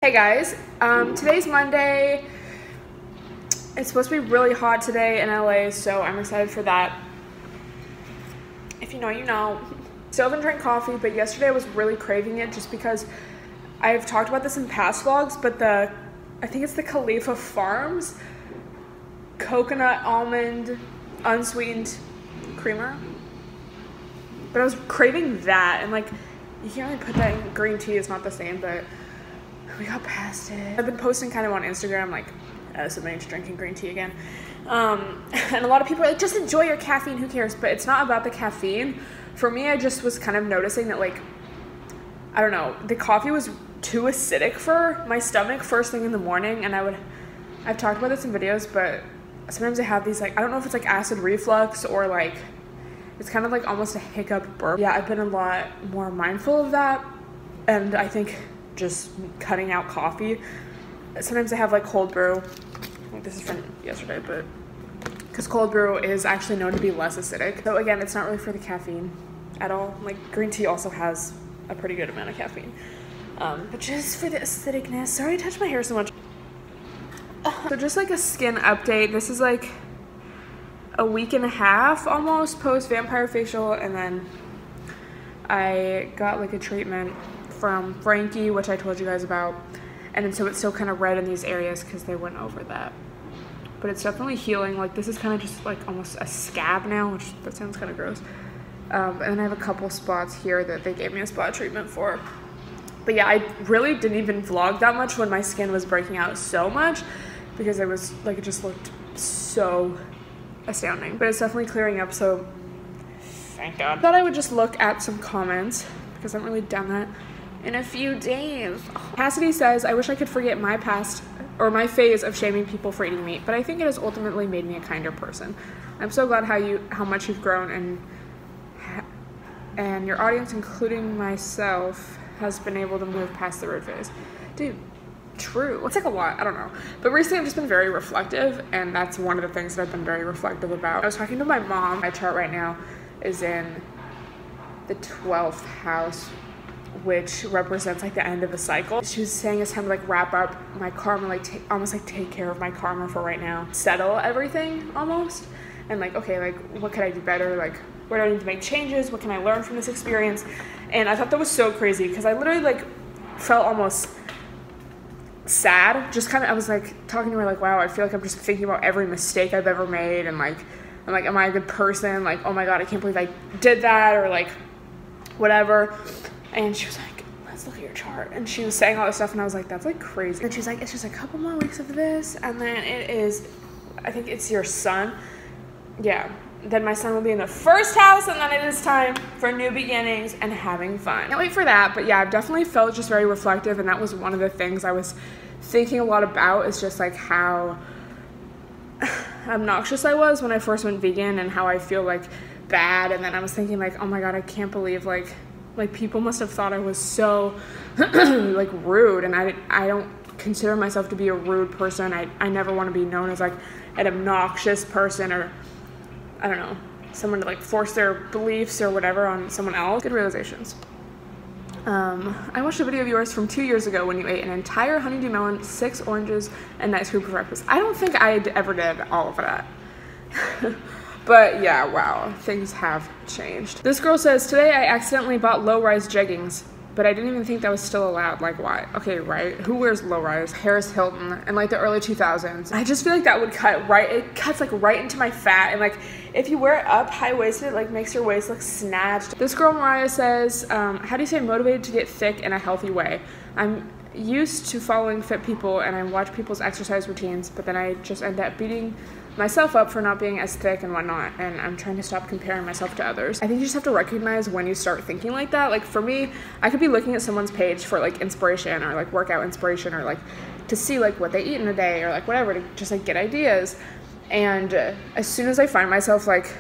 Hey guys, today's Monday. It's supposed to be really hot today in LA, so I'm excited for that. If you know, you know. Still haven't drank coffee, but yesterday I was really craving it just because I've talked about this in past vlogs, but I think it's the Khalifa Farms coconut almond unsweetened creamer. But I was craving that, and like, you can't really put that in green tea, it's not the same, but we got past it. I've been posting kind of on Instagram, like, submitting to drinking green tea again. And a lot of people are like, just enjoy your caffeine, who cares? But it's not about the caffeine. For me, I just was kind of noticing that, like, I don't know, the coffee was too acidic for my stomach first thing in the morning, and I've talked about this in videos, but sometimes I have these, like, I don't know if it's like acid reflux or like, it's kind of like almost a hiccup burp. Yeah, I've been a lot more mindful of that, and I think just cutting out coffee. Sometimes I have like cold brew. This is from yesterday, but because cold brew is actually known to be less acidic. So again, it's not really for the caffeine at all. Like, green tea also has a pretty good amount of caffeine, but just for the acidicness. Sorry I touched my hair so much. So just like a skin update. This is like a week and a half almost post vampire facial, and then I got like a treatment from Frankie, which I told you guys about, and then so it's still kind of red in these areas because they went over that, but it's definitely healing. Like, this is kind of just like almost a scab now, which that sounds kind of gross. And then I have a couple spots here that they gave me a spot treatment for. But yeah, I really didn't even vlog that much when my skin was breaking out so much, because it was like, it just looked so astounding. But it's definitely clearing up, so thank God. I thought I would just look at some comments because I haven't really done that in a few days. Cassidy says, I wish I could forget my past or my phase of shaming people for eating meat, but I think it has ultimately made me a kinder person. I'm so glad how much you've grown, and your audience, including myself, has been able to move past the rude phase. Dude, true. It's like a lot, I don't know. But recently I've just been very reflective, and that's one of the things that I've been very reflective about. I was talking to my mom. My chart right now is in the 12th house, which represents like the end of a cycle. She was saying it's time to like wrap up my karma, like almost like take care of my karma for right now, settle everything almost, and like, okay, like what could I do better, like where do I need to make changes, what can I learn from this experience? And I thought that was so crazy because I literally like felt almost sad, just kind of, I was like talking to her like, wow, I feel like I'm just thinking about every mistake I've ever made, and like I'm like, am I a good person? Like, oh my God, I can't believe I did that, or like whatever. And she was like, let's look at your chart. And she was saying all this stuff, and I was like, that's like crazy. And she's like, it's just a couple more weeks of this, and then it is, I think it's your son. Yeah, then my son will be in the first house, and then it is time for new beginnings and having fun. Can't wait for that. But yeah, I've definitely felt just very reflective, and that was one of the things I was thinking a lot about, is just like how obnoxious I was when I first went vegan, and how I feel like bad. And then I was thinking like, oh my God, I can't believe like people must have thought I was so like rude, and I don't consider myself to be a rude person. I never want to be known as like an obnoxious person, or I don't know, someone to like force their beliefs or whatever on someone else. Good realizations. I watched a video of yours from 2 years ago when you ate an entire honeydew melon, 6 oranges, and nice fruit for breakfast. I don't think I ever did all of that. But yeah, wow, things have changed. This girl says, today I accidentally bought low-rise jeggings, but I didn't even think that was still allowed. Like, why? Okay, right, who wears low-rise? Harris Hilton in like the early 2000s. I just feel like that would cut right, it cuts like right into my fat, and like if you wear it up high-waisted, it like makes your waist look snatched. This girl Mariah says, how do you say motivated to get thick in a healthy way? I'm used to following fit people, and I watch people's exercise routines, but then I just end up beating myself up for not being as thick and whatnot, and I'm trying to stop comparing myself to others. I think you just have to recognize when you start thinking like that. Like for me, I could be looking at someone's page for like inspiration, or like workout inspiration, or like to see like what they eat in a day, or like whatever, to just like get ideas. And as soon as I find myself like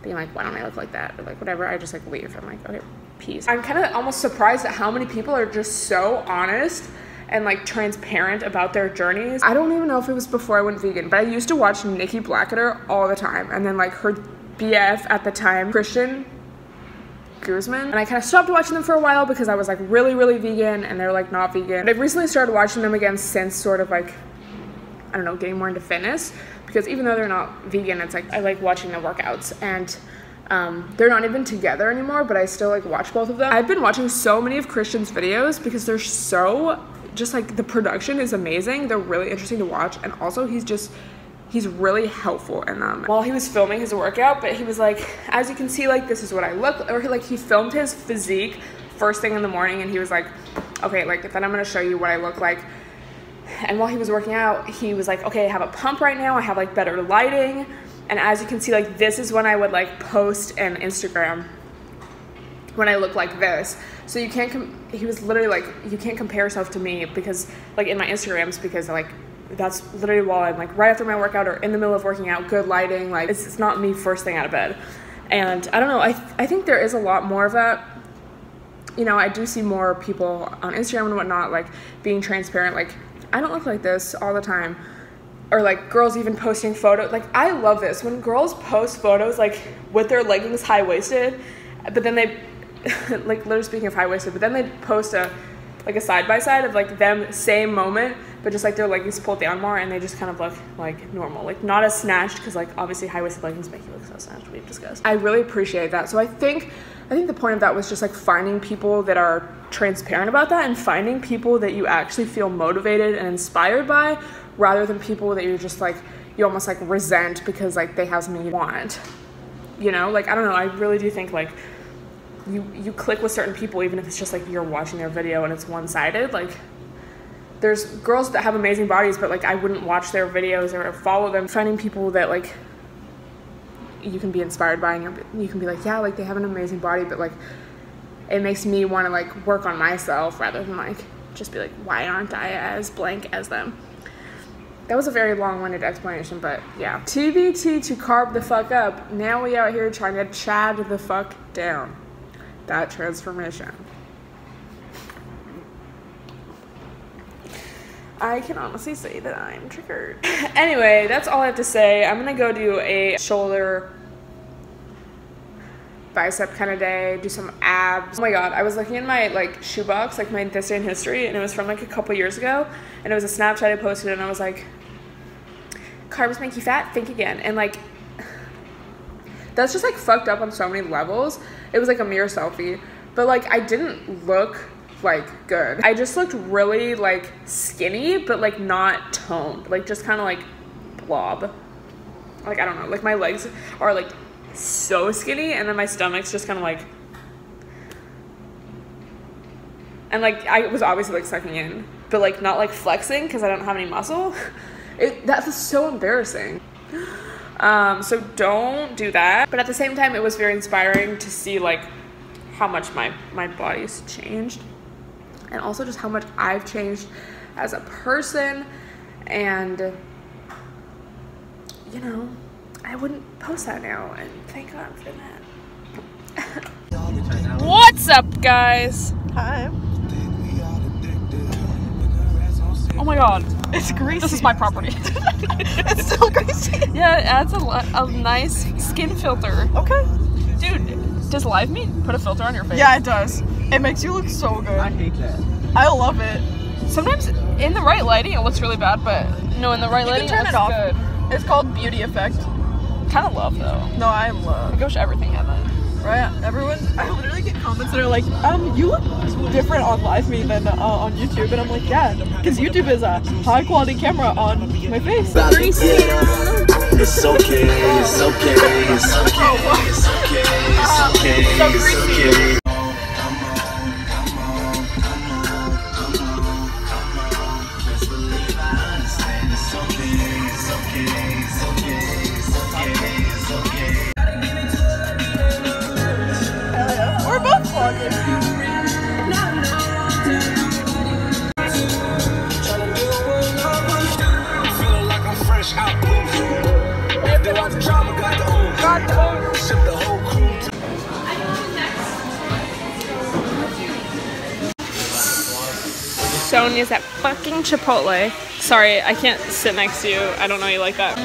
being like, why don't I look like that, or like whatever, I just like leave. I'm like, okay, peace. I'm kind of almost surprised at how many people are just so honest and like transparent about their journeys. I don't even know if it was before I went vegan, but I used to watch Nikki Blackketter all the time, and then like her BF at the time, Christian, Guzman, and I kind of stopped watching them for a while because I was like really vegan and they're like not vegan. But I've recently started watching them again since sort of like, I don't know, getting more into fitness, because even though they're not vegan, it's like I like watching their workouts, and they're not even together anymore, but I still like watch both of them. I've been watching so many of Christian's videos because they're so just like, the production is amazing, they're really interesting to watch, and also he's really helpful in them. While he was filming his workout, but he was like, as you can see, like, this is what I look, or he filmed his physique first thing in the morning, and he was like, okay, like, then I'm gonna show you what I look like. And while he was working out, he was like, okay, I have a pump right now, I have like better lighting, and as you can see, like, this is when I would like post an Instagram when I look like this. So you can't he was literally like, you can't compare yourself to me, because like in my Instagrams, because like that's literally while I'm like right after my workout or in the middle of working out, good lighting, like it's not me first thing out of bed. And I don't know, I think there is a lot more of that. You know, I do see more people on Instagram and whatnot like being transparent, like, I don't look like this all the time. Or like girls even posting photos, like I love this when girls post photos like with their leggings high-waisted, but then they like, literally speaking of high-waisted, but then they post a side-by-side of like them same moment, but just like their leggings pulled down more and they just kind of look like normal, like not as snatched, because like obviously high-waisted leggings make you look so snatched, we've discussed. I really appreciate that. So I think the point of that was just like finding people that are transparent about that, and finding people that you actually feel motivated and inspired by, rather than people that you're just like, you almost like resent because like they have something you want, you know? Like, I don't know, I really do think like you click with certain people, even if it's just like you're watching their video and it's one-sided. Like, there's girls that have amazing bodies, but like I wouldn't watch their videos or follow them. Finding people that like you can be inspired by, and you can be like, yeah, like they have an amazing body, but like it makes me want to like work on myself, rather than like just be like, why aren't I as blank as them? That was a very long-winded explanation, but yeah. TBT to carb the fuck up. Now we out here trying to chad the fuck down. That transformation. I can honestly say that I'm triggered. Anyway, that's all I have to say. I'm gonna go do a shoulder bicep kind of day, do some abs. Oh my god, I was looking in my like shoebox, like my This Day in History, and it was from like a couple years ago, and it was a Snapchat I posted, and I was like, carbs make you fat, think again. And like, that's just like fucked up on so many levels. It was like a mirror selfie, but like I didn't look like good. I just looked really like skinny, but like not toned, like just kind of like blob. Like, I don't know, like my legs are like so skinny, and then my stomach's just kind of like, and like I was obviously like sucking in, but like not like flexing because I don't have any muscle. That's so embarrassing. So don't do that. But at the same time, it was very inspiring to see like how much my body's changed, and also just how much I've changed as a person. And you know, I wouldn't post that now, and thank God for that. What's up, guys? Hi. Oh my god. It's greasy. This is my property. It's still greasy. Yeah, it adds a nice skin filter. Okay. Dude, does live meat put a filter on your face? Yeah, it does. It makes you look so good. I hate that. I love it. Sometimes in the right lighting it looks really bad, but no, in the right lighting turn it looks it off. good. It's called beauty effect. Kind of love though. No, I love. I wish everything had that. Right? Everyone, I literally get comments that are like, you look different on live me than on YouTube, and I'm like, yeah, because YouTube is a high quality camera on my face. Greasy. It's okay, it's okay, it's okay, it's okay, it's okay, it's okay. We're both vloggers. Sonia's at fucking Chipotle. Sorry, I can't sit next to you. I don't know you like that.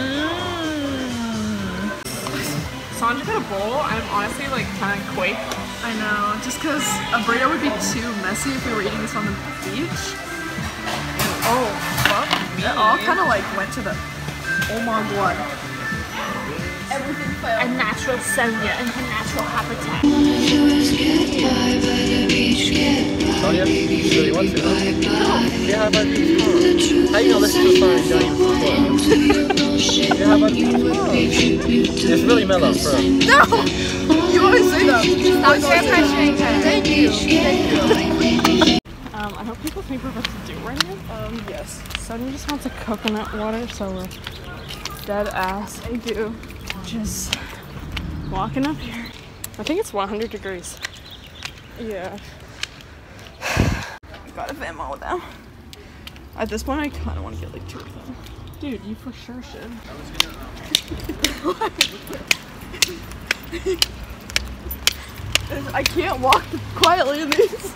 Sandra got a bowl. I'm honestly like kind of quaked. I know, just because a burrito would be too messy if we were eating this on the beach. Oh, fuck me. It all kind of like went to the, oh my god. Everything fell. A natural Sonia in her natural habitat. Sonia, you really want to? No. Yeah, how about beach car? How you gonna listen to a song and don't even support? Yeah, how about beach car? It's really mellow, bro. No! You always say that. Stop peer pressuring her. Thank you. Thank you. I hope people think we're about to do right now. Yes. Sonia just wants a coconut water, so we're dead ass. I do. Just walking up here. I think it's 100 degrees. Yeah. I got a Venmo with them. At this point, I kind of want to get like 2 of them. Dude, you for sure should. I can't walk quietly in these.